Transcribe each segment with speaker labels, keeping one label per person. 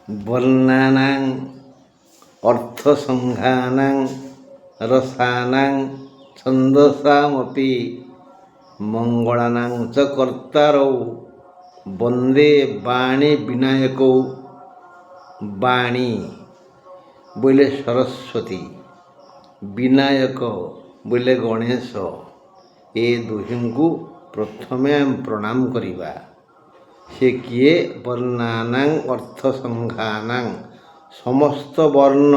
Speaker 1: ବର୍ଣ୍ଣାନାଂ ଅର୍ଥସଂଘାନାଂ ରସାନାଂ ଛନ୍ଦସାମପି ମଙ୍ଗଳାନାଂ ଚ କର୍ତ୍ତାରୌ ବନ୍ଦେ ବାଣୀ ବିନାୟକୌ। ବାଣୀ ବୋଇଲେ ସରସ୍ୱତୀ, ବିନାୟକ ବୋଇଲେ ଗଣେଶ। ଏ ଦୁହିଁଙ୍କୁ ପ୍ରଥମେ ଆମେ ପ୍ରଣାମ କରିବା। ସେ କିଏ? ବର୍ଣ୍ଣାନାଂ ଅର୍ଥସଂଘାନାଂ, ସମସ୍ତ ବର୍ଣ୍ଣ,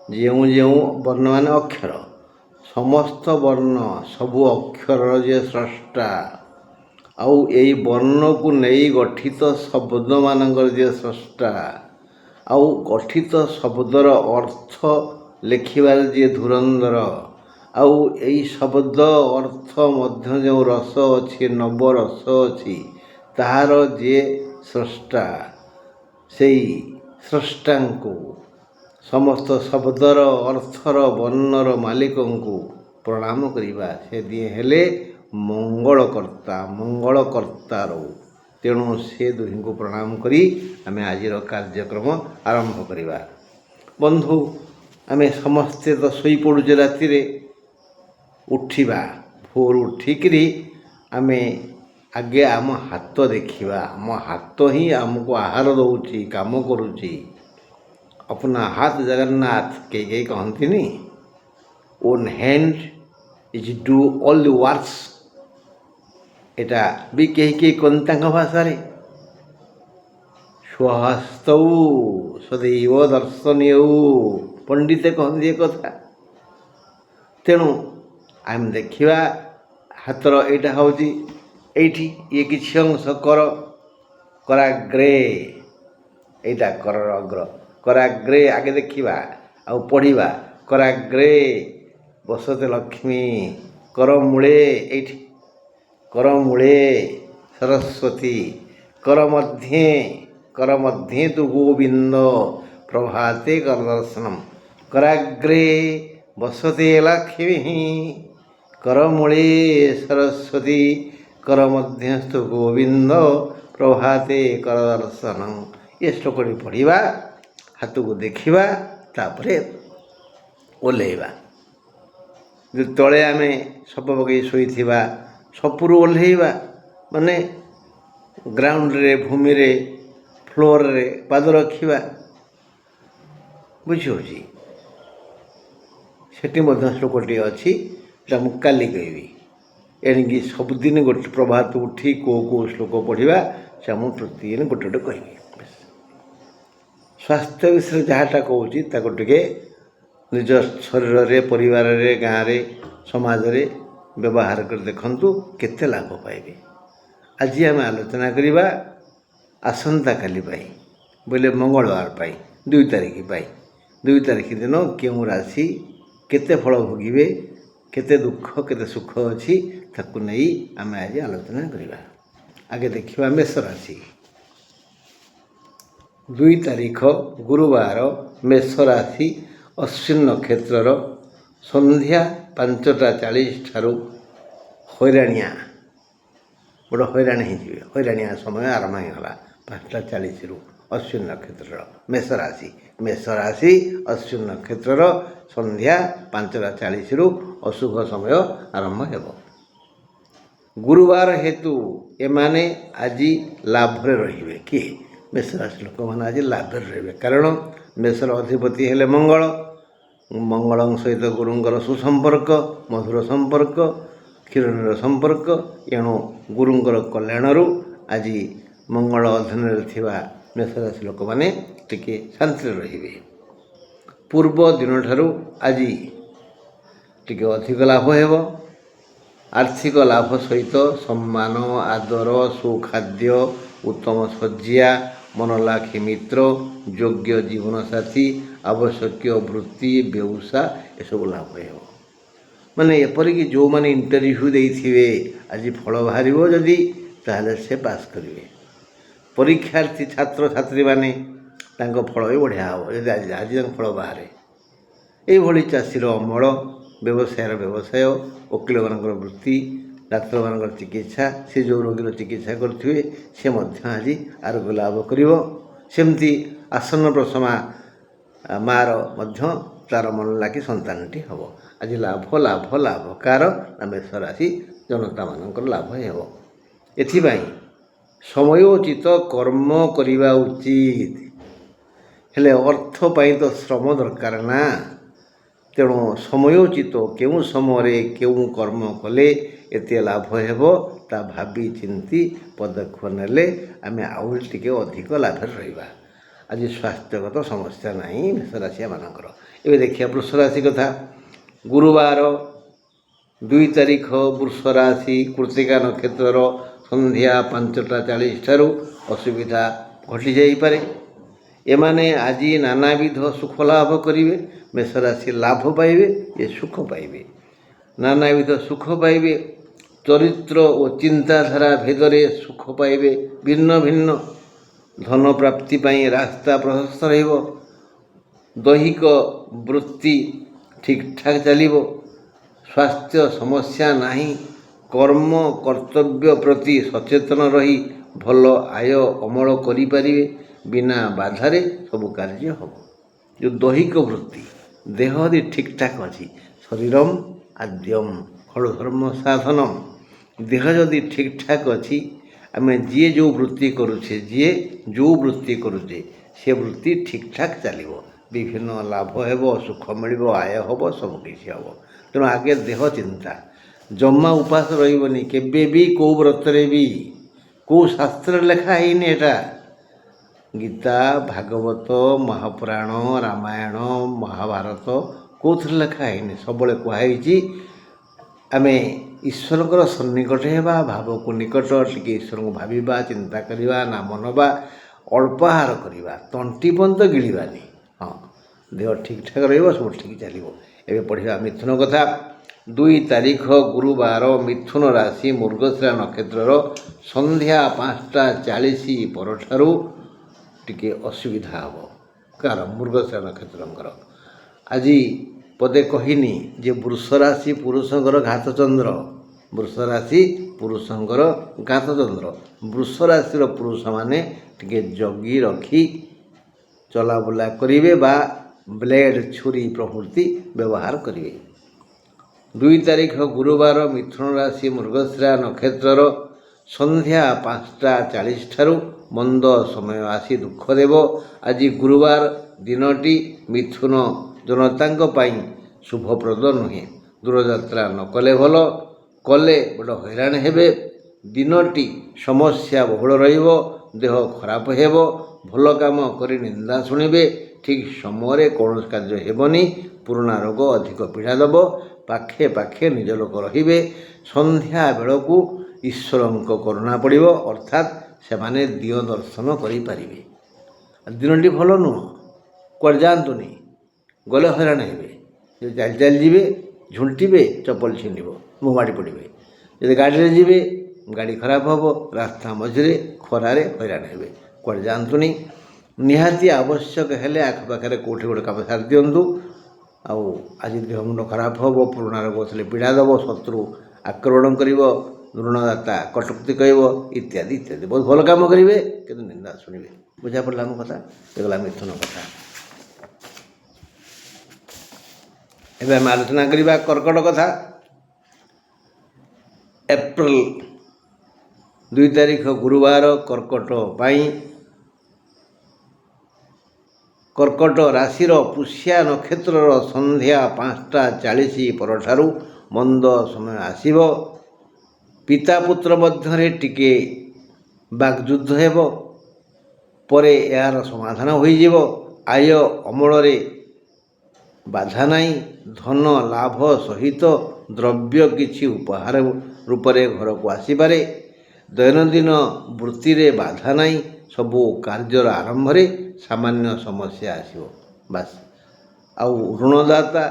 Speaker 1: ଯେଉଁ ଯେଉଁ ବର୍ଣ୍ଣ ମାନେ ଅକ୍ଷର, ସମସ୍ତ ବର୍ଣ୍ଣ ସବୁ ଅକ୍ଷରର ଯିଏ ସ୍ରଷ୍ଟା, ଆଉ ଏଇ ବର୍ଣ୍ଣକୁ ନେଇ ଗଠିତ ଶବ୍ଦମାନଙ୍କର ଯିଏ ସ୍ରଷ୍ଟା, ଆଉ ଗଠିତ ଶବ୍ଦର ଅର୍ଥ ଲେଖିବାରେ ଯିଏ ଧୁରନ୍ଧର, ଆଉ ଏଇ ଶବ୍ଦ ଅର୍ଥ ମଧ୍ୟ ଯେଉଁ ରସ ଅଛି, ନବରସ ଅଛି, ତାହାର ଯିଏ ସ୍ରଷ୍ଟା, ସେଇ ସ୍ରଷ୍ଟାଙ୍କୁ, ସମସ୍ତ ଶବ୍ଦର ଅର୍ଥର ବର୍ଣ୍ଣର ମାଲିକଙ୍କୁ ପ୍ରଣାମ କରିବା। ସେ ଦିଏ ହେଲେ ମଙ୍ଗଳକର୍ତ୍ତା, ମଙ୍ଗଳକର୍ତ୍ତାରୌ। ତେଣୁ ସେ ଦୁହିଁଙ୍କୁ ପ୍ରଣାମ କରି ଆମେ ଆଜିର କାର୍ଯ୍ୟକ୍ରମ ଆରମ୍ଭ କରିବା। ବନ୍ଧୁ, ଆମେ ସମସ୍ତେ ତ ଶୋଇପଡ଼ୁଛେ ରାତିରେ। ଉଠିବା, ଭୋରୁ ଉଠିକିରି ଆମେ ଆଗେ ଆମ ହାତ ଦେଖିବା। ଆମ ହାତ ହିଁ ଆମକୁ ଆହାର ଦେଉଛି, କାମ କରୁଛି। अपना हाथ जगन्नाथ କେହି କହନ୍ତିନି, on hand is do all the works. ଏଇଟା ବି କେହି କହନ୍ତି ତାଙ୍କ ଭାଷାରେ। ସ୍ୱହସ୍ତୌ ସଦୈବ ଦର୍ଶନୀୟୌ, ପଣ୍ଡିତ କହନ୍ତି ଏ କଥା। ତେଣୁ ଆମେ ଦେଖିବା ହାତର ଏଇଟା ହେଉଛି ଏଇଠି, ଇଏ କିଛି ଅଂଶ କର, କରାଗ୍ରେ, ଏଇଟା କରର ଅଗ୍ର, କରାଗ୍ରେ ଆଗେ ଦେଖିବା ଆଉ ପଢ଼ିବା। କରାଗ୍ରେ ବସତେ ଲକ୍ଷ୍ମୀ, କର ମୂଳେ, ଏଇଠି କର ମୂଳେ ସରସ୍ୱତୀ, କର ମଧ୍ୟେ ତୁ ଗୋବିନ୍ଦ, ପ୍ରଭାତେ କର ଦର୍ଶନମ୍। କରାଗ୍ରେ ବସତେ ଲକ୍ଷ୍ମୀ, କର ମୂଳେ ସରସ୍ୱତୀ, କର ମଧ୍ୟସ୍ତୁ ଗୋବିନ୍ଦ, ପ୍ରଭାତେ କର ଦର୍ଶନମ୍। ଏ ଶ୍ଲୋକଟି ପଢ଼ିବା, ହାତକୁ ଦେଖିବା, ତାପରେ ଓହ୍ଲେଇବା। ଯଦି ତଳେ ଆମେ ସପ ପକାଇ ଶୋଇଥିବା, ସପୁରୁ ଓହ୍ଲେଇବା, ମାନେ ଗ୍ରାଉଣ୍ଡରେ, ଭୂମିରେ, ଫ୍ଲୋରରେ ପାଦ ରଖିବା। ବୁଝିହେଉଛି? ସେଠି ମଧ୍ୟ ଶ୍ଲୋକଟିଏ ଅଛି, ସେଟା ମୁଁ କାଲି କହିବି। ଏଣିକି ସବୁଦିନ ଗୋଟେ ପ୍ରଭାତ ଉଠି କେଉଁ ଶ୍ଲୋକ ପଢ଼ିବା, ସେ ମୁଁ ପ୍ରତିଦିନ ଗୋଟେ କହିବି। ସ୍ୱାସ୍ଥ୍ୟ ବିଷୟରେ ଯାହାଟା କହୁଛି ତାକୁ ଟିକେ ନିଜ ଶରୀରରେ, ପରିବାରରେ, ଗାଁରେ, ସମାଜରେ ବ୍ୟବହାର କରି ଦେଖନ୍ତୁ, କେତେ ଲାଭ ପାଇବେ। ଆଜି ଆମେ ଆଲୋଚନା କରିବା ଆସନ୍ତାକାଲି ପାଇଁ, ବୋଇଲେ ମଙ୍ଗଳବାର ପାଇଁ, 2 ତାରିଖ ପାଇଁ। 2 ତାରିଖ ଦିନ କେଉଁ ରାଶି କେତେ ଫଳ ଭୋଗିବେ, କେତେ ଦୁଃଖ କେତେ ସୁଖ ଅଛି, ତାକୁ ନେଇ ଆମେ ଆଜି ଆଲୋଚନା କରିବା। ଆଗେ ଦେଖିବା ମେଷ ରାଶି। 2 ତାରିଖ ଗୁରୁବାର, ମେଷ ରାଶି, ଅଶ୍ୱିନ ନକ୍ଷତ୍ରର ସନ୍ଧ୍ୟା 5ଟା 40 ଠାରୁ ହଇରାଣିଆ, ବଡ଼ ହଇରାଣ ହେଇଯିବେ। ହଇରାଣିଆ ସମୟ ଆରମ୍ଭ ହେଇଗଲା 5ଟା 40ରୁ। ଅଶ୍ୱିନ ନକ୍ଷତ୍ରର ମେଷ ରାଶି, ମେଷ ରାଶି ଅଶ୍ୱିନ ନକ୍ଷତ୍ରର ସନ୍ଧ୍ୟା 5ଟା 40ରୁ ଅଶୁଭ ସମୟ ଆରମ୍ଭ ହେବ। ଗୁରୁବାର ହେତୁ ଏମାନେ ଆଜି ଲାଭରେ ରହିବେ। କିଏ? ମେଷ ରାଶି ଲୋକମାନେ ଆଜି ଲାଭରେ ରହିବେ। କାରଣ ମେଷର ଅଧିପତି ହେଲେ ମଙ୍ଗଳ। ମଙ୍ଗଳଙ୍କ ସହିତ ଗୁରୁଙ୍କର ସୁସମ୍ପର୍କ, ମଧୁର ସମ୍ପର୍କ, କ୍ଷୀରନୀର ସମ୍ପର୍କ। ଏଣୁ ଗୁରୁଙ୍କର କଲ୍ୟାଣରୁ ଆଜି ମଙ୍ଗଳ ଅଧୀନରେ ଥିବା ମେଷରାଶି ଲୋକମାନେ ଟିକେ ଶାନ୍ତିରେ ରହିବେ। ପୂର୍ବ ଦିନଠାରୁ ଆଜି ଟିକେ ଅଧିକ ଲାଭ ହେବ। ଆର୍ଥିକ ଲାଭ ସହିତ ସମ୍ମାନ, ଆଦର, ସୁଖାଦ୍ୟ, ଉତ୍ତମ ଶଯ୍ୟା, ମନଲାଖି ମିତ୍ର, ଯୋଗ୍ୟ ଜୀବନସାଥୀ, ଆବଶ୍ୟକୀୟ ବୃତ୍ତି, ବ୍ୟବସାୟ, ଏସବୁ ଲାଭ ହେବ। ମାନେ ଏପରିକି ଯେଉଁମାନେ ଇଣ୍ଟରଭ୍ୟୁ ଦେଇଥିବେ, ଆଜି ଫଳ ବାହାରିବ ଯଦି, ତାହେଲେ ସେ ପାସ୍ କରିବେ। ପରୀକ୍ଷାର୍ଥୀ ଛାତ୍ରଛାତ୍ରୀମାନେ, ତାଙ୍କ ଫଳ ବି ବଢ଼ିଆ ହେବ ଯଦି ଆଜି ତାଙ୍କ ଫଳ ବାହାରେ। ଏଇଭଳି ଚାଷୀର ଅମଳ, ବ୍ୟବସାୟର ବ୍ୟବସାୟ, ଓକିଲମାନଙ୍କର ବୃତ୍ତି, ଡାକ୍ତରମାନଙ୍କର ଚିକିତ୍ସା, ସେ ଯେଉଁ ରୋଗୀର ଚିକିତ୍ସା କରୁଥିବେ, ସେ ମଧ୍ୟ ଆଜି ଆରୋଗ୍ୟ ଲାଭ କରିବ। ସେମିତି ଆସନ୍ନ ପ୍ରସମା ମା'ର ମଧ୍ୟ ତା'ର ମନ ଲାଗି ସନ୍ତାନଟି ହେବ। ଆଜି ଲାଭ ଲାଭ ଲାଭ କାହାର ନା ମେଷ ରାଶି ଜନତାମାନଙ୍କର ଲାଭ ହେବ। ଏଥିପାଇଁ ସମୟୋଚିତ କର୍ମ କରିବା ଉଚିତ। ହେଲେ ଅର୍ଥ ପାଇଁ ତ ଶ୍ରମ ଦରକାର ନା। ତେଣୁ ସମୟୋଚିତ କେଉଁ ସମୟରେ କେଉଁ କର୍ମ କଲେ ଏତେ ଲାଭ ହେବ ତା ଭାବି ଚିନ୍ତି ପଦକ୍ଷେପ ନେଲେ ଆମେ ଆହୁରି ଟିକେ ଅଧିକ ଲାଭରେ ରହିବା। ଆଜି ସ୍ୱାସ୍ଥ୍ୟଗତ ସମସ୍ୟା ନାହିଁ ମେଷ ରାଶିମାନଙ୍କର। ଏବେ ଦେଖିବା ବୃଷ ରାଶି କଥା। ଗୁରୁବାର 2 ତାରିଖ ବୃଷ ରାଶି କୃତ୍ତିକା ନକ୍ଷତ୍ରର ସନ୍ଧ୍ୟା 5ଟା 40 ଅସୁବିଧା ଘଟିଯାଇପାରେ। ଏମାନେ ଆଜି ନାନାବିଧ ସୁଖ ଲାଭ କରିବେ। ମେଷ ରାଶି ଲାଭ ପାଇବେ, ଏ ସୁଖ ପାଇବେ। ନାନାବିଧ ସୁଖ ପାଇବେ। ଚରିତ୍ର ଓ ଚିନ୍ତାଧାରା ଭେଦରେ ସୁଖ ପାଇବେ। ଭିନ୍ନ ଭିନ୍ନ ଧନ ପ୍ରାପ୍ତି ପାଇଁ ରାସ୍ତା ପ୍ରଶସ୍ତ ରହିବ। ଦୈହିକ ବୃତ୍ତି ଠିକ୍ଠାକ୍ ଚାଲିବ। ସ୍ୱାସ୍ଥ୍ୟ ସମସ୍ୟା ନାହିଁ। କର୍ମ କର୍ତ୍ତବ୍ୟ ପ୍ରତି ସଚେତନ ରହି ଭଲ ଆୟ ଅମଳ କରିପାରିବେ। ବିନା ବାଧାରେ ସବୁ କାର୍ଯ୍ୟ ହେବ। ଯେଉଁ ଦୈହିକ ବୃତ୍ତି ଦେହ ଯଦି ଠିକ୍ଠାକ୍ ଅଛି, ଶରୀରମ୍ ଆଦ୍ୟମ୍ ଖଳୁ ଧର୍ମ ସାଧନମ୍। ଦେହ ଯଦି ଠିକ୍ଠାକ୍ ଅଛି, ଆମେ ଯିଏ ଯେଉଁ ବୃତ୍ତି କରୁଛେ ସେ ବୃତ୍ତି ଠିକ୍ଠାକ୍ ଚାଲିବ। ବିଭିନ୍ନ ଲାଭ ହେବ, ସୁଖ ମିଳିବ, ଆୟ ହେବ, ସବୁ କିଛି ହେବ। ତେଣୁ ଆଗେ ଦେହ ଚିନ୍ତା। ଜମା ଉପାସ ରହିବନି କେବେ ବି, କେଉଁ ବ୍ରତରେ ବି। କେଉଁ ଶାସ୍ତ୍ରରେ ଲେଖା ହେଇନି ଏଟା। ଗୀତା, ଭାଗବତ, ମହାପୁରାଣ, ରାମାୟଣ, ମହାଭାରତ କେଉଁଥିରେ ଲେଖା ହେଇନି। ସବୁବେଳେ କୁହାହେଇଛି ଆମେ ଈଶ୍ୱରଙ୍କର ସନ୍ନିକଟ ହେବା, ଭାବକୁ ନିକଟ, ଟିକେ ଈଶ୍ୱରଙ୍କୁ ଭାବିବା, ଚିନ୍ତା କରିବା, ନାମ ନେବା, ଅଳ୍ପ ଆହାର କରିବା, ତଣ୍ଟି ପର୍ଯ୍ୟନ୍ତ ଗିଳିବାନି। ହଁ, ଦେହ ଠିକ୍ଠାକ୍ ରହିବ, ସବୁ ଠିକ୍ ଚାଲିବ। ଏବେ ପଢ଼ିବା ମିଥୁନ କଥା। 2 ତାରିଖ ଗୁରୁବାର ମିଥୁନ ରାଶି ମୃଗଶିରା ନକ୍ଷତ୍ରର ସନ୍ଧ୍ୟା 5ଟା 40 ପରଠାରୁ ଟିକେ ଅସୁବିଧା ହେବ। କାହାର? ମୃଗଶିରା ନକ୍ଷତ୍ରଙ୍କର। ଆଜି ପଦେ କହିନି ଯେ ବୃଷ ରାଶି ପୁରୁଷଙ୍କର ଘାତଚନ୍ଦ୍ର। ବୃଷ ରାଶି ପୁରୁଷଙ୍କର ଘାତଚନ୍ଦ୍ର। ବୃଷ ରାଶିର ପୁରୁଷମାନେ ଟିକେ ଜଗି ରଖି ଚଲାବୁଲା କରିବେ ବା ବ୍ଲେଡ଼, ଛୁରୀ ପ୍ରଭୃତି ବ୍ୟବହାର କରିବେ। 2 ତାରିଖ ଗୁରୁବାର ମିଥୁନ ରାଶି ମୃଗଶିରା ନକ୍ଷତ୍ରର ସନ୍ଧ୍ୟା 5ଟା 40 ମନ୍ଦ ସମୟ ଆସି ଦୁଃଖ ଦେବ। ଆଜି ଗୁରୁବାର ଦିନଟି ମିଥୁନ ଜନତାଙ୍କ ପାଇଁ ଶୁଭପ୍ରଦ ନୁହେଁ। ଦୂରଯାତ୍ରା ନ କଲେ ଭଲ, କଲେ ବଡ଼ ହଇରାଣ ହେବେ। ଦିନଟି ସମସ୍ୟା ବହୁଳ ରହିବ। ଦେହ ଖରାପ ହେବ। ଭଲ କାମ କରି ନିନ୍ଦା ଶୁଣିବେ। ଠିକ୍ ସମୟରେ କୌଣସି କାର୍ଯ୍ୟ ହେବନି। ପୁରୁଣା ରୋଗ ଅଧିକ ପୀଡ଼ା ଦେବ। ପାଖେ ପାଖେ ନିଜ ଲୋକ ରହିବେ। ସନ୍ଧ୍ୟା ବେଳକୁ ଈଶ୍ୱରଙ୍କ କରୁଣା ପଡ଼ିବ, ଅର୍ଥାତ୍ ସେମାନେ ଦିଅ ଦର୍ଶନ କରିପାରିବେ। ଦିନଟି ଭଲ ନୁହଁ। କୁଆଡ଼େ ଯାଆନ୍ତୁନି, ଗଲେ ହଇରାଣ ହେବେ। ଯଦି ଚାଲି ଚାଲି ଯିବେ ଝୁଣ୍ଟିବେ, ଚପଲ ଛିଣ୍ଡିବ, ମୁହଁ ମାଡ଼ି ପଡ଼ିବେ। ଯଦି ଗାଡ଼ିରେ ଯିବେ ଗାଡ଼ି ଖରାପ ହେବ। ରାସ୍ତା ମଝିରେ ଖରାରେ ହଇରାଣ ହେବେ। କୁଆଡ଼େ ଯାଆନ୍ତୁନି। ନିହାତି ଆବଶ୍ୟକ ହେଲେ ଆଖପାଖରେ କେଉଁଠି ଗୋଟେ କାମ ସାରି ଦିଅନ୍ତୁ। ଆଉ ଆଜି ଦେହ ମୁଣ୍ଡ ଖରାପ ହେବ, ପୁରୁଣା ରୋଗ ଥିଲେ ପୀଡ଼ା ଦେବ, ଶତ୍ରୁ ଆକ୍ରମଣ କରିବ, ଋଣଦାତା କଟୁକ୍ତି କହିବ, ଇତ୍ୟାଦି ଇତ୍ୟାଦି। ବହୁତ ଭଲ କାମ କରିବେ କିନ୍ତୁ ନିନ୍ଦା ଶୁଣିବେ। ବୁଝା ପଡ଼ିଲା ଆମ କଥା? ଏଗଲା ମିଥୁନ କଥା। ଏବେ ଆମେ ଆଲୋଚନା କରିବା କର୍କଟ କଥା। ଏପ୍ରିଲ 2 ତାରିଖ ଗୁରୁବାର କର୍କଟ ପାଇଁ କର୍କଟ ରାଶିର ପୁଷ୍ୟା ନକ୍ଷତ୍ରର ସନ୍ଧ୍ୟା 5ଟା 40 ପରଠାରୁ ମନ୍ଦ ସମୟ ଆସିବ। ପିତା ପୁତ୍ର ମଧ୍ୟରେ ଟିକେ ବାକ୍ଯୁଦ୍ଧ ହେବ। ପରେ ଏହାର ସମାଧାନ ହୋଇଯିବ। ଆୟ ଅମଳରେ ବାଧା ନାହିଁ। ଧନ ଲାଭ ସହିତ ଦ୍ରବ୍ୟ କିଛି ଉପହାର ରୂପରେ ଘରକୁ ଆସିପାରେ। ଦୈନନ୍ଦିନ ବୃତ୍ତିରେ ବାଧା ନାହିଁ। ସବୁ କାର୍ଯ୍ୟର ଆରମ୍ଭରେ ସାମାନ୍ୟ ସମସ୍ୟା ଆସିବ, ବାସ୍। ଆଉ ଋଣଦାତା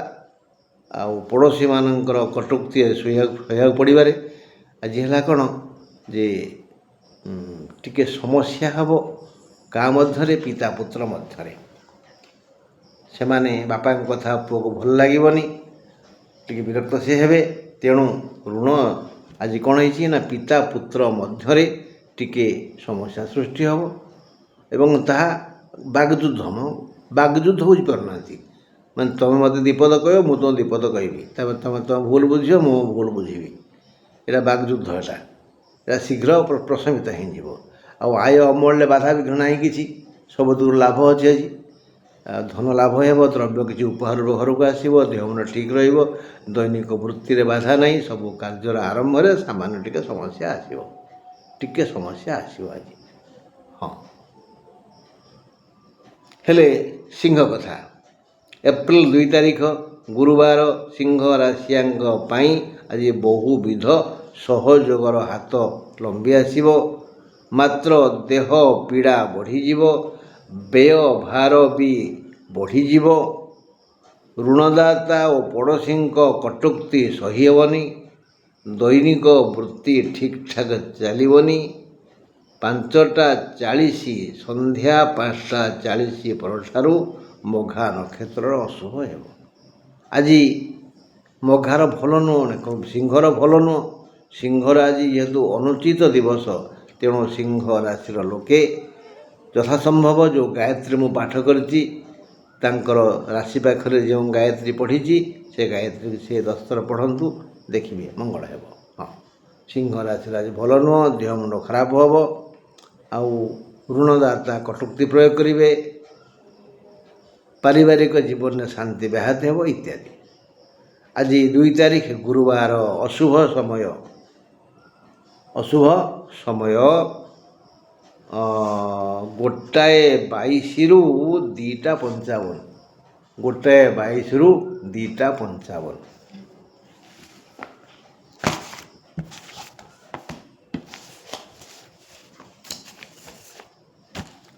Speaker 1: ଆଉ ପଡ଼ୋଶୀମାନଙ୍କର କଟୁକ୍ତି ସହିବାକୁ ପଡ଼ିବାରେ। ଆଜି ହେଲା କ'ଣ ଯେ ଟିକେ ସମସ୍ୟା ହେବ କାହା ମଧ୍ୟରେ? ପିତା ପୁତ୍ର ମଧ୍ୟରେ। ସେମାନେ ବାପାଙ୍କ କଥା ପୁଅକୁ ଭଲ ଲାଗିବନି, ଟିକେ ବିରକ୍ତ ସେ ହେବେ। ତେଣୁ ଋଣ ଆଜି କ'ଣ ହେଇଛି ନା ପିତା ପୁତ୍ର ମଧ୍ୟରେ ଟିକେ ସମସ୍ୟା ସୃଷ୍ଟି ହେବ ଏବଂ ତାହା ବାଗଯୁଦ୍ଧ ବାଗଯୁଦ୍ଧ ବୁଝିପାରୁନାହାନ୍ତି। ମାନେ ତୁମେ ମୋତେ ବିପଦ କହିବ, ମୁଁ ତୁମ ବିପଦ କହିବି, ତାପରେ ତୁମେ ଭୁଲ ବୁଝିବ, ମୁଁ ଭୁଲ ବୁଝିବି। ଏଇଟା ବାଗଯୁଦ୍ଧ। ଏଇଟା ଶୀଘ୍ର ପ୍ରଶମିତ ହେଇଯିବ। ଆଉ ଆୟ ଅମଳରେ ବାଧାବିଘ୍ନ ନାହିଁ କିଛି, ସବୁଥିରୁ ଲାଭ ଅଛି ଆଜି। ଧନ ଲାଭ ହେବ, ଦ୍ରବ୍ୟ କିଛି ଉପହାର ଘରକୁ ଆସିବ, ଦେହ ମନ ଠିକ୍ ରହିବ, ଦୈନିକ ବୃତ୍ତିରେ ବାଧା ନାହିଁ, ସବୁ କାର୍ଯ୍ୟର ଆରମ୍ଭରେ ସାମାନ୍ୟ ଟିକେ ସମସ୍ୟା ଆସିବ, ଆଜି। ହଁ, ହେଲେ ସିଂହ କଥା, ଏପ୍ରିଲ 2 ତାରିଖ ଗୁରୁବାର ସିଂହ ରାଶିଆଙ୍କ ପାଇଁ ଆଜି ବହୁବିଧ ସହଯୋଗର ହାତ ଲମ୍ବି ଆସିବ। ମାତ୍ର ଦେହ ପୀଡ଼ା ବଢ଼ିଯିବ, ବ୍ୟୟ ଭାର ବି ବଢ଼ିଯିବ। ଋଣଦାତା ଓ ପଡ଼ୋଶୀଙ୍କ କଟୁକ୍ତି ସହିହେବନି। ଦୈନିକ ବୃତ୍ତି ଠିକ୍ଠାକ୍ ଚାଲିବନି। 5ଟା 40 ସନ୍ଧ୍ୟା 5ଟା 40 ପରଠାରୁ ମଘା ନକ୍ଷତ୍ରର ଅଶୁଭ ହେବ। ଆଜି ମଘାର ଭଲ ନୁହଁ, ସିଂହର ଭଲ ନୁହଁ। ସିଂହର ଆଜି ଯେହେତୁ ଅନୁଚିତ ଦିବସ, ତେଣୁ ସିଂହ ରାଶିର ଲୋକେ ଯଥାସମ୍ଭବ ଯେଉଁ ଗାୟତ୍ରୀ ମୁଁ ପାଠ କରିଛି, ତାଙ୍କର ରାଶି ପାଖରେ ଯେଉଁ ଗାୟତ୍ରୀ ପଢ଼ିଛି, ସେ ଗାୟତ୍ରୀ ସେ 10 ଥର ପଢ଼ନ୍ତୁ, ଦେଖିବେ ମଙ୍ଗଳ ହେବ। ହଁ, ସିଂହ ରାଶିର ଆଜି ଭଲ ନୁହଁ, ଦେହ ମୁଣ୍ଡ ଖରାପ ହେବ, ଆଉ ଋଣଦାତା କଟୁକ୍ତି ପ୍ରୟୋଗ କରିବେ, ପାରିବାରିକ ଜୀବନରେ ଶାନ୍ତି ବ୍ୟାହତ ହେବ ଇତ୍ୟାଦି। ଆଜି 2 ତାରିଖ ଗୁରୁବାର ଅଶୁଭ ସମୟ 1:22ରୁ 2:55। 1:22ରୁ 2:55।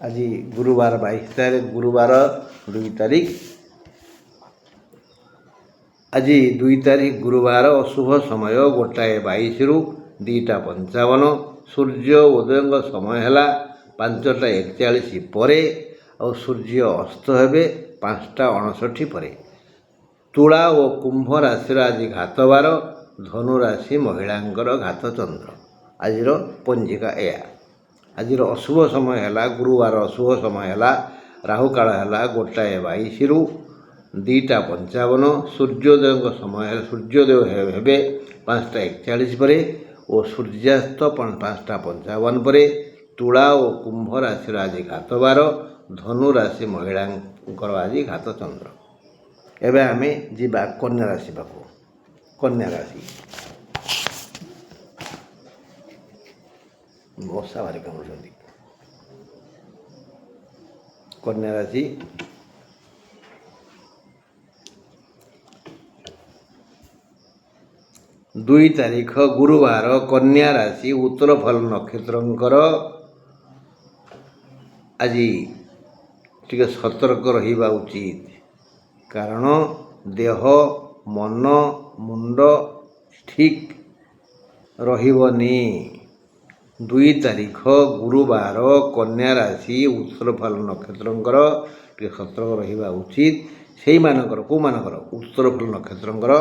Speaker 1: ଆଜି ଗୁରୁବାର 22 ତାରିଖ, ଗୁରୁବାର 2 ତାରିଖ। ଆଜି 2 ତାରିଖ ଗୁରୁବାର ଅଶୁଭ ସମୟ 1:22ରୁ 2:55। ସୂର୍ଯ୍ୟ ଉଦୟଙ୍କ ସମୟ ହେଲା 5ଟା 41 ପରେ, ଆଉ ସୂର୍ଯ୍ୟ ଅସ୍ତ ହେବେ 5ଟା 59 ପରେ। ତୁଳା ଓ କୁମ୍ଭ ରାଶିର ଆଜି ଘାତବାର, ଧନୁ ରାଶି ମହିଳାଙ୍କର ଘାତ ଚନ୍ଦ୍ର। ଆଜିର ପଞ୍ଜିକା ଏୟା। ଆଜିର ଅଶୁଭ ସମୟ ହେଲା, ଗୁରୁବାର ଅଶୁଭ ସମୟ ହେଲା, ରାହୁକାଳ ହେଲା 1:22ରୁ 2:55। ସୂର୍ଯ୍ୟୋଦୟଙ୍କ ସମୟ ହେଲା, ସୂର୍ଯ୍ୟୋଦୟ ହେବେ 5ଟା 41 ପରେ ଓ ସୂର୍ଯ୍ୟାସ୍ତ 5ଟା 55 ପରେ। ତୁଳା ଓ କୁମ୍ଭ ରାଶିର ଆଜି ଘାତବାର, ଧନୁ ରାଶି ମହିଳାଙ୍କର ଆଜି ଘାତ ଚନ୍ଦ୍ର। ଏବେ ଆମେ ଯିବା କନ୍ୟା ରାଶି ପାଖକୁ। କନ୍ୟା ରାଶି, ମଶା ଭାରି କାମୁଡୁଛନ୍ତି। କନ୍ୟା ରାଶି, ଦୁଇ ତାରିଖ ଗୁରୁବାର କନ୍ୟା ରାଶି ଉତ୍ତର ଫଲ ନକ୍ଷତ୍ରଙ୍କର ଆଜି ଟିକେ ସତର୍କ ରହିବା ଉଚିତ। କାରଣ ଦେହ ମନ ମୁଣ୍ଡ ଠିକ୍ ରହିବନି। 2 ତାରିଖ ଗୁରୁବାର କନ୍ୟା ରାଶି ଉତ୍ତର ଫଲ ନକ୍ଷତ୍ରଙ୍କର ଟିକେ ସତର୍କ ରହିବା ଉଚିତ। ସେଇମାନଙ୍କର କେଉଁମାନଙ୍କର? ଉତ୍ତର ଫଲ ନକ୍ଷତ୍ରଙ୍କର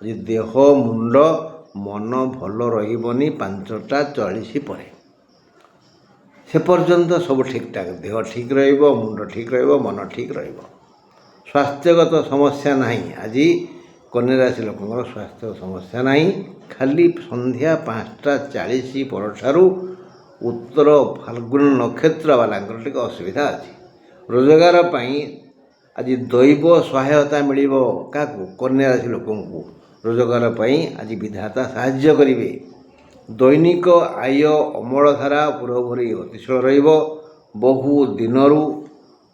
Speaker 1: ଆଜି ଦେହ ମୁଣ୍ଡ ମନ ଭଲ ରହିବନି 5ଟା 40 ପରେ। ସେ ପର୍ଯ୍ୟନ୍ତ ସବୁ ଠିକ୍ଠାକ୍, ଦେହ ଠିକ୍ ରହିବ, ମୁଣ୍ଡ ଠିକ୍ ରହିବ, ମନ ଠିକ୍ ରହିବ। ସ୍ୱାସ୍ଥ୍ୟଗତ ସମସ୍ୟା ନାହିଁ। ଆଜି କନ୍ୟା ରାଶି ଲୋକଙ୍କର ସ୍ୱାସ୍ଥ୍ୟ ସମସ୍ୟା ନାହିଁ। ଖାଲି ସନ୍ଧ୍ୟା 5ଟା 40 ପରଠାରୁ ଉତ୍ତର ଫାଲ୍ଗୁନ ନକ୍ଷତ୍ର ବାଲାଙ୍କର ଟିକେ ଅସୁବିଧା ଅଛି। ରୋଜଗାର ପାଇଁ ଆଜି ଦୈବ ସହାୟତା ମିଳିବ। କାହାକୁ? କନ୍ୟା ରାଶି ଲୋକଙ୍କୁ। ରୋଜଗାର ପାଇଁ ଆଜି ବିଧାତା ସାହାଯ୍ୟ କରିବେ। ଦୈନିକ ଆୟ ଅମଳ ଧାରା ପୁରୋପୁରି ଗତିଶୀଳ ରହିବ। ବହୁ ଦିନରୁ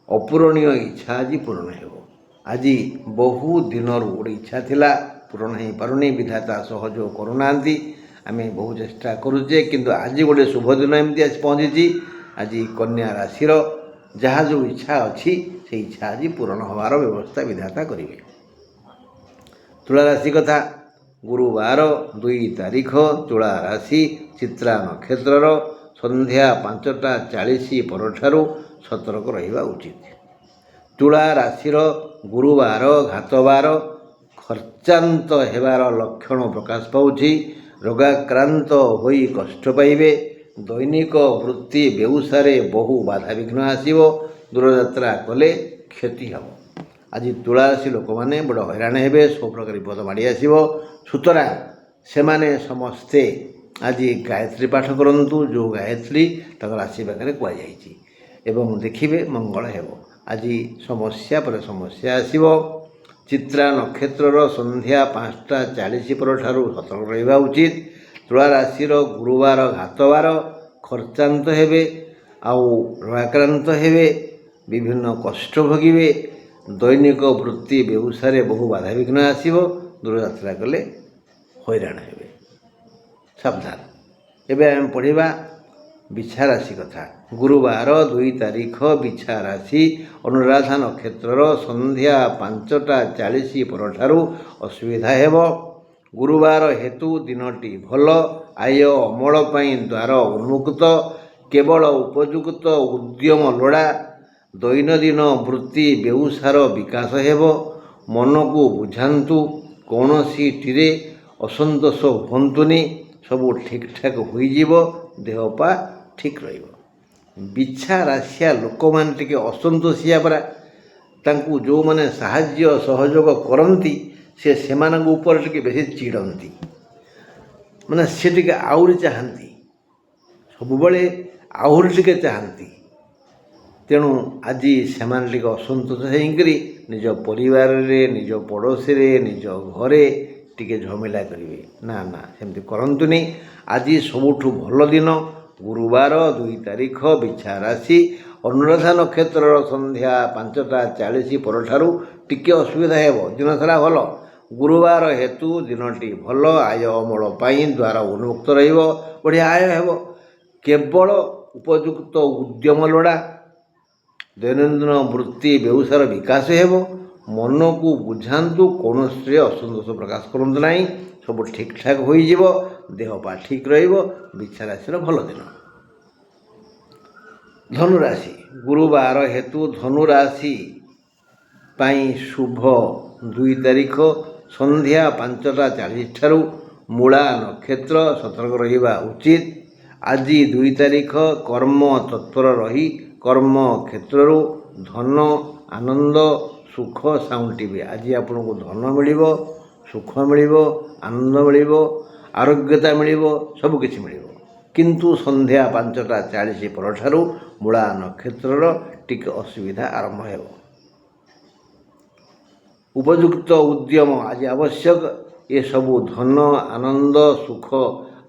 Speaker 1: ଅପୂରଣୀୟ ଇଚ୍ଛା ଆଜି ପୂରଣ ହେବ। ଆଜି ବହୁ ଦିନରୁ ଗୋଟେ ଇଚ୍ଛା ଥିଲା, ପୂରଣ ହୋଇପାରୁନି, ବିଧାତା ସହଯୋଗ କରୁନାହାନ୍ତି। ଆମେ ବହୁ ଚେଷ୍ଟା କରୁଛେ, କିନ୍ତୁ ଆଜି ଗୋଟେ ଶୁଭ ଦିନ ଏମିତି ଆସି ପହଞ୍ଚିଛି। ଆଜି କନ୍ୟା ରାଶିର ଯାହା ଯେଉଁ ଇଚ୍ଛା ଅଛି, সেই ଇଚ୍ଛା ଆଜି ପୂରଣ ହେବାର ବ୍ୟବସ୍ଥା ବିଧାତା କରିବେ। ତୁଳା ରାଶି କଥା, ଗୁରୁବାର 2 ତାରିଖ ତୁଳା ରାଶି ଚିତ୍ରା ନକ୍ଷତ୍ରର ସନ୍ଧ୍ୟା 5ଟା 40 ପରଠାରୁ ସତର୍କ ରହିବା ଉଚିତ। ତୁଳା ରାଶିର ଗୁରୁବାର ଘାତବାର, ଖର୍ଚ୍ଚାନ୍ତ ହେବାର ଲକ୍ଷଣ ପ୍ରକାଶ ପାଉଛି। ରୋଗାକ୍ରାନ୍ତ ହୋଇ କଷ୍ଟ ପାଇବେ। ଦୈନିକ ବୃତ୍ତି ବେଉସାରେ ବହୁ ବାଧାବିଘ୍ନ ଆସିବ। ଦୂରଯାତ୍ରା କଲେ କ୍ଷତି ହେବ। ଆଜି ତୁଳା ରାଶି ଲୋକମାନେ ବଡ଼ ହଇରାଣ ହେବେ, ସବୁ ପ୍ରକାର ବିପଦ ମାଡ଼ି ଆସିବ। ସୁତରାଂ ସେମାନେ ସମସ୍ତେ ଆଜି ଗାୟତ୍ରୀ ପାଠ କରନ୍ତୁ, ଯେଉଁ ଗାୟତ୍ରୀ ତାଙ୍କ ରାଶି ପାଖରେ କୁହାଯାଇଛି, ଏବଂ ଦେଖିବେ ମଙ୍ଗଳ ହେବ। ଆଜି ସମସ୍ୟା ପରେ ସମସ୍ୟା ଆସିବ। ଚିତ୍ରା ନକ୍ଷତ୍ରର ସନ୍ଧ୍ୟା 5:40 ପରଠାରୁ ସତର୍କ ରହିବା ଉଚିତ। ତୁଳା ରାଶିର ଗୁରୁବାର ଘାତବାର, ଖର୍ଚ୍ଚାନ୍ତ ହେବେ, ଆଉ ରୋଗାକ୍ରାନ୍ତ ହେବେ, ବିଭିନ୍ନ କଷ୍ଟ ଭୋଗିବେ। ଦୈନିକ ବୃତ୍ତି ବ୍ୟବସାୟରେ ବହୁ ବାଧାବିଘ୍ନ ଆସିବ। ଦୂରଯାତ୍ରା କଲେ ହଇରାଣ ହେବେ, ସାବଧାନ। ଏବେ ଆମେ ପଢ଼ିବା ବିଛା ରାଶି କଥା। ଗୁରୁବାର 2 ତାରିଖ ବିଛା ରାଶି ଅନୁରାଧା ନକ୍ଷତ୍ରର ସନ୍ଧ୍ୟା 5:40 ପରଠାରୁ ଅସୁବିଧା ହେବ। ଗୁରୁବାର ହେତୁ ଦିନଟି ଭଲ। ଆୟ ଅମଳ ପାଇଁ ଦ୍ୱାର ଉନ୍ମୁକ୍ତ। କେବଳ ଉପଯୁକ୍ତ ଉଦ୍ୟମ ଲୋଡ଼ା। ଦୈନନ୍ଦିନ ବୃତ୍ତି ବ୍ୟବସାୟର ବିକାଶ ହେବ। ମନକୁ ବୁଝାନ୍ତୁ, କୌଣସିଟିରେ ଅସନ୍ତୋଷ ହୁଅନ୍ତୁନି। ସବୁ ଠିକ୍ଠାକ୍ ହୋଇଯିବ। ଦେହ ପା ଠିକ୍ ରହିବ। ବିଛା ରାଶିଆ ଲୋକମାନେ ଟିକେ ଅସନ୍ତୋଷିଆ ପରା। ତାଙ୍କୁ ଯେଉଁମାନେ ସାହାଯ୍ୟ ସହଯୋଗ କରନ୍ତି ସେମାନଙ୍କ ଉପରେ ଟିକେ ବେଶୀ ଚିଡ଼ନ୍ତି। ମାନେ ସେ ଟିକେ ଆହୁରି ଚାହାନ୍ତି, ସବୁବେଳେ ଆହୁରି ଟିକେ ଚାହାନ୍ତି। ତେଣୁ ଆଜି ସେମାନେ ଟିକେ ଅସନ୍ତୋଷ ହେଇକରି ନିଜ ପରିବାରରେ, ନିଜ ପଡ଼ୋଶୀରେ, ନିଜ ଘରେ ଟିକେ ଝମିଲା କରିବେ। ନା ନା, ସେମିତି କରନ୍ତୁନି। ଆଜି ସବୁଠୁ ଭଲ ଦିନ ଗୁରୁବାର 2 ତାରିଖ ବିଛା ରାଶି ଅନୁରାଧା ନକ୍ଷତ୍ରର ସନ୍ଧ୍ୟା 5:40 ପରଠାରୁ ଟିକେ ଅସୁବିଧା ହେବ। ଦିନ ସାରା ଭଲ। ଗୁରୁବାର ହେତୁ ଦିନଟି ଭଲ। ଆୟ ଅମଳ ପାଇଁ ଦ୍ୱାର ଉନ୍ମୁକ୍ତ ରହିବ। ବଢ଼ିଆ ଆୟ ହେବ। କେବଳ ଉପଯୁକ୍ତ ଉଦ୍ୟମ ଲୋଡ଼ା। ଦୈନନ୍ଦିନ ବୃତ୍ତି ବ୍ୟବସାୟର ବିକାଶ ହେବ। ମନକୁ ବୁଝାନ୍ତୁ, କୌଣସିରେ ଅସନ୍ତୋଷ ପ୍ରକାଶ କରନ୍ତୁ ନାହିଁ। ସବୁ ଠିକ୍ଠାକ୍ ହୋଇଯିବ। ଦେହ ପା ଠିକ୍ ରହିବ। ବିଛା ରାଶିର ଭଲ ଦିନ। ଧନୁରାଶି ଗୁରୁବାର ହେତୁ ଧନୁରାଶି ପାଇଁ ଶୁଭ 2 ତାରିଖ ସନ୍ଧ୍ୟା 5:40 ଠାରୁ ମୂଳା ନକ୍ଷତ୍ର, ସତର୍କ ରହିବା ଉଚିତ। ଆଜି 2 ତାରିଖ କର୍ମ ତତ୍ପର ରହି କର୍ମ କ୍ଷେତ୍ରରୁ ଧନ, ଆନନ୍ଦ, ସୁଖ ସାଉଁଟିବେ। ଆଜି ଆପଣଙ୍କୁ ଧନ ମିଳିବ, ସୁଖ ମିଳିବ, ଆନନ୍ଦ ମିଳିବ, ଆରୋଗ୍ୟତା ମିଳିବ, ସବୁକିଛି ମିଳିବ। କିନ୍ତୁ ସନ୍ଧ୍ୟା 5:40 ପରଠାରୁ ମୂଳା ନକ୍ଷତ୍ରର ଟିକେ ଅସୁବିଧା ଆରମ୍ଭ ହେବ। ଉପଯୁକ୍ତ ଉଦ୍ୟମ ଆଜି ଆବଶ୍ୟକ। ଏସବୁ ଧନ, ଆନନ୍ଦ, ସୁଖ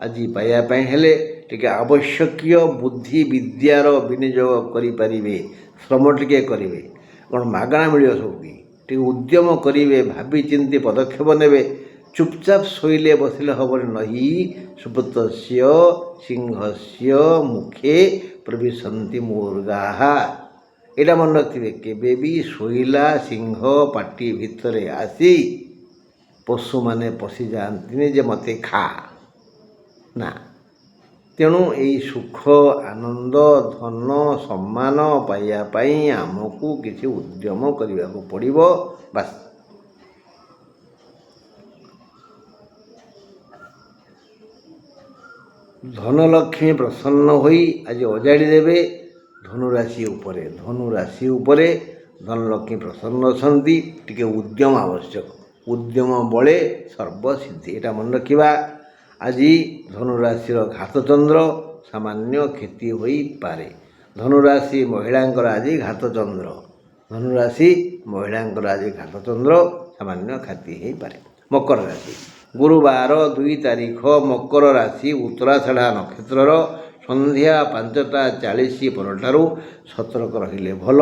Speaker 1: ଆଜି ପାଇବା ପାଇଁ ହେଲେ ଟିକେ ଆବଶ୍ୟକୀୟ ବୁଦ୍ଧି ବିଦ୍ୟାର ବିନିଯୋଗ କରିପାରିବେ। ଶ୍ରମ ଟିକେ କରିବେ। କ'ଣ ମାଗଣା ମିଳିବ ସବୁକି? ଟିକେ ଉଦ୍ୟମ କରିବେ, ଭାବି ଚିନ୍ତି ପଦକ୍ଷେପ ନେବେ। ଚୁପଚାପ ଶୋଇଲେ ବସିଲେ ହେବନି। ନହି ସୁପ୍ତସ୍ୟ ସିଂହସ୍ୟ ମୁଖେ ପ୍ରବିଶନ୍ତି ମୃଗାଃ। ଏଇଟା ମନେ ରଖିଥିବେ। କେବେ ବି ଶୋଇଲା ସିଂହ ପାଟି ଭିତରେ ଆସି ପଶୁମାନେ ପଶିଯାଆନ୍ତିନି ଯେ ମୋତେ ଖା, ନା। ତେଣୁ ଏଇ ସୁଖ, ଆନନ୍ଦ, ଧନ, ସମ୍ମାନ ପାଇବା ପାଇଁ ଆମକୁ କିଛି ଉଦ୍ୟମ କରିବାକୁ ପଡ଼ିବ। ବାସ୍। ଧନଲକ୍ଷ୍ମୀ ପ୍ରସନ୍ନ ହୋଇ ଆଜି ଅଜାଡ଼ି ଦେବେ ଧନୁରାଶି ଉପରେ। ଧନୁରାଶି ଉପରେ ଧନଲକ୍ଷ୍ମୀ ପ୍ରସନ୍ନ ଅଛନ୍ତି। ଟିକେ ଉଦ୍ୟମ ଆବଶ୍ୟକ। ଉଦ୍ୟମ ବଳେ ସର୍ବସିଦ୍ଧି। ଏଇଟା ମନେ ରଖିବା। ଆଜି ଧନୁରାଶିର ଘାତଚନ୍ଦ୍ର, ସାମାନ୍ୟ କ୍ଷତି ହୋଇପାରେ। ଧନୁରାଶି ମହିଳାଙ୍କର ଆଜି ଘାତଚନ୍ଦ୍ର। ଧନୁରାଶି ମହିଳାଙ୍କର ଆଜି ଘାତଚନ୍ଦ୍ର, ସାମାନ୍ୟ କ୍ଷତି ହୋଇପାରେ। ମକର ରାଶି ଗୁରୁବାର 2 ତାରିଖ ମକର ରାଶି ଉତ୍ତରାଷାଢ଼ା ନକ୍ଷତ୍ରର ସନ୍ଧ୍ୟା 5:40 ପରଠାରୁ ସତର୍କ ରହିଲେ ଭଲ।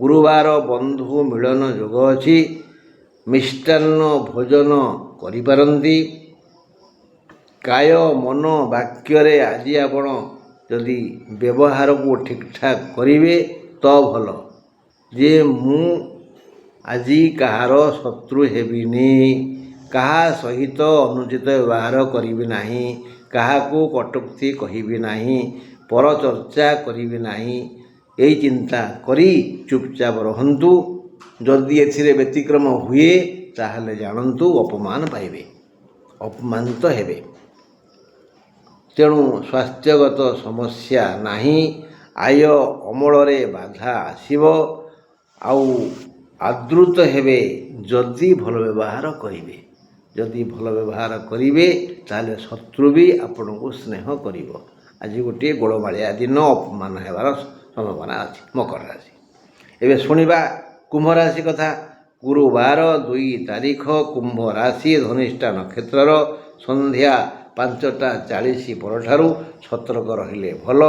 Speaker 1: ଗୁରୁବାର ବନ୍ଧୁ ମିଳନ ଯୋଗ ଅଛି। ମିଷ୍ଟାନ୍ନ ଭୋଜନ କରିପାରନ୍ତି। କାୟ, ମନ, ବାକ୍ୟରେ ଆଜି ଆପଣ ଯଦି ବ୍ୟବହାରକୁ ଠିକ୍ଠାକ୍ କରିବେ ତ ଭଲ। ଯେ ମୁଁ ଆଜି କାହାର ଶତ୍ରୁ ହେବିନି, କାହା ସହିତ ଅନୁଚିତ ବ୍ୟବହାର କରିବି ନାହିଁ, କାହାକୁ କଟୁକ୍ତି କହିବି ନାହିଁ, ପରଚର୍ଚ୍ଚା କରିବି ନାହିଁ, ଏଇ ଚିନ୍ତା କରି ଚୁପଚାପ ରହନ୍ତୁ। ଯଦି ଏଥିରେ ବ୍ୟତିକ୍ରମ ହୁଏ ତାହେଲେ ଜାଣନ୍ତୁ ଅପମାନ ପାଇବେ, ଅପମାନିତ ହେବେ। ତେଣୁ ସ୍ୱାସ୍ଥ୍ୟଗତ ସମସ୍ୟା ନାହିଁ। ଆୟ ଅମଳରେ ବାଧା ଆସିବ। ଆଉ ଆଦୃତ ହେବେ ଯଦି ଭଲ ବ୍ୟବହାର କରିବେ। ଯଦି ଭଲ ବ୍ୟବହାର କରିବେ ତାହେଲେ ଶତ୍ରୁ ବି ଆପଣଙ୍କୁ ସ୍ନେହ କରିବ। ଆଜି ଗୋଟିଏ ଗୋଳମାଳିଆ ଦିନ, ଅପମାନ ହେବାର ସମ୍ଭାବନା ଅଛି ମକର ରାଶି। ଏବେ ଶୁଣିବା କୁମ୍ଭ ରାଶି କଥା। ଗୁରୁବାର 2 ତାରିଖ, କୁମ୍ଭ ରାଶି, ଧନିଷ୍ଠା ନକ୍ଷତ୍ରର ସନ୍ଧ୍ୟା 5ଟା 40 ପରଠାରୁ ସତର୍କ ରହିଲେ ଭଲ।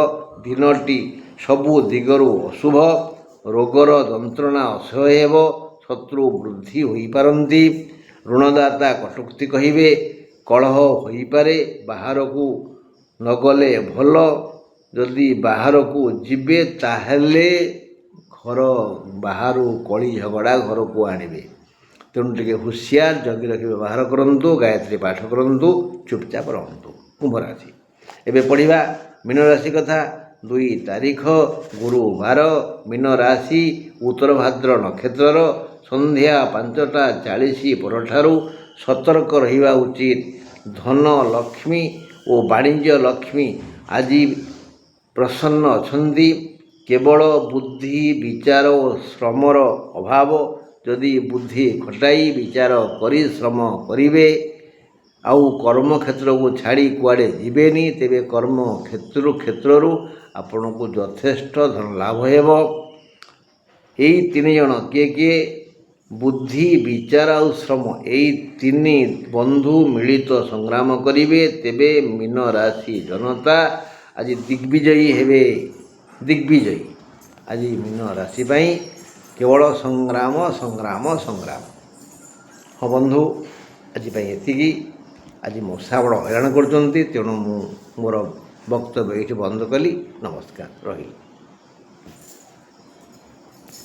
Speaker 1: ଦିନଟି ସବୁ ଦିଗରୁ ଅଶୁଭ। ରୋଗର ଯନ୍ତ୍ରଣା ଅସହ୍ୟ ହେବ। ଶତ୍ରୁ ବୃଦ୍ଧି ହୋଇପାରନ୍ତି। ଋଣଦାତା କଟୁକ୍ତି କହିବେ। କଳହ ହୋଇପାରେ। ବାହାରକୁ ନଗଲେ ଭଲ। ଯଦି ବାହାରକୁ ଯିବେ ତାହେଲେ ଘର ବାହାରୁ କଳି ଝଗଡ଼ା ଘରକୁ ଆଣିବେ। ତେଣୁ ଟିକେ ହୁସିଆର ଜଗି ରଖି ବ୍ୟବହାର କରନ୍ତୁ। ଗାୟତ୍ରୀ ପାଠ କରନ୍ତୁ। ଚୁପଚାପ ରହନ୍ତୁ। କୁମ୍ଭ ରାଶି। ଏବେ ପଢ଼ିବା ମୀନ ରାଶି କଥା। 2 ତାରିଖ ଗୁରୁବାର, ମୀନ ରାଶି, ଉତ୍ତର ଭାଦ୍ର ନକ୍ଷତ୍ରର ସନ୍ଧ୍ୟା 5ଟା 40 ପରଠାରୁ ସତର୍କ ରହିବା ଉଚିତ। ଧନ ଲକ୍ଷ୍ମୀ ଓ ବାଣିଜ୍ୟ ଲକ୍ଷ୍ମୀ ଆଜି ପ୍ରସନ୍ନ ଅଛନ୍ତି। କେବଳ ବୁଦ୍ଧି, ବିଚାର ଓ ଶ୍ରମର ଅଭାବ। ଯଦି ବୁଦ୍ଧି ଖଟାଇ ବିଚାର କରି ଶ୍ରମ କରିବେ ଆଉ କର୍ମକ୍ଷେତ୍ରକୁ ଛାଡ଼ି କୁଆଡ଼େ ଯିବେନି, ତେବେ କର୍ମକ୍ଷେତ୍ରରୁ ଆପଣଙ୍କୁ ଯଥେଷ୍ଟ ଧନ ଲାଭ ହେବ। ଏଇ 3 ଜଣ କିଏ? ବୁଦ୍ଧି, ବିଚାର ଆଉ ଶ୍ରମ, ଏଇ 3 ବନ୍ଧୁ ମିଳିତ ସଂଗ୍ରାମ କରିବେ। ତେବେ ମୀନ ରାଶି ଜନତା ଆଜି ଦିଗ୍ବିଜୟୀ ହେବେ। ଦିଗ୍ବିଜୟୀ ଆଜି ମୀନ ରାଶି ପାଇଁ କେବଳ ସଂଗ୍ରାମ ସଂଗ୍ରାମ ସଂଗ୍ରାମ। ହଁ ବନ୍ଧୁ, ଆଜି ପାଇଁ ଏତିକି। ଆଜି ମଶା ବଡ଼ ହଇରାଣ କରୁଛନ୍ତି, ତେଣୁ ମୁଁ ମୋର ବକ୍ତବ୍ୟ ଏଇଠି ବନ୍ଦ କଲି। ନମସ୍କାର, ରହିଲି।